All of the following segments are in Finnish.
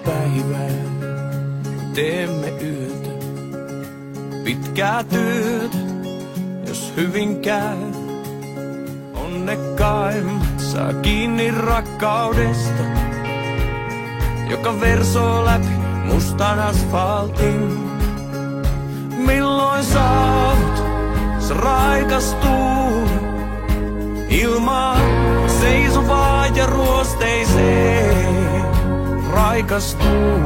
päivää, teemme yötä, pitkää työtä, jos hyvin käy. Onnekkaimmat saa kiinni rakkaudesta, joka versoo läpi mustan asfaltin. Milloin saavut, se raikastuu ilmaan seisovaa ja ruosteiseen raikastuu.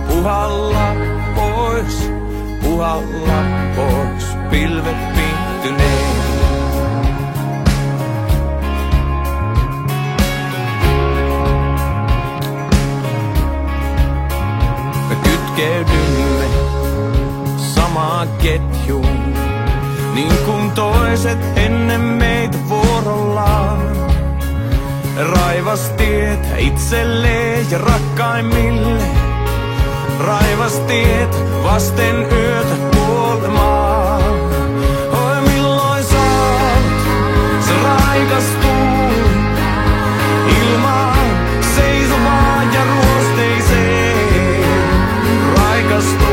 Puhalla pois, pilvet pinttyneen. Me kytkeydymme samaan ketjuun, niin kuin toiset ennen meitä vuorollaan. Raivas tietä itselleen ja rakkaimmille, raivas tietä vasten yötä kuolemaan. Oi milloin saat, se raikastuu ilmaan seisovaan ja ruosteiseen raikastuu.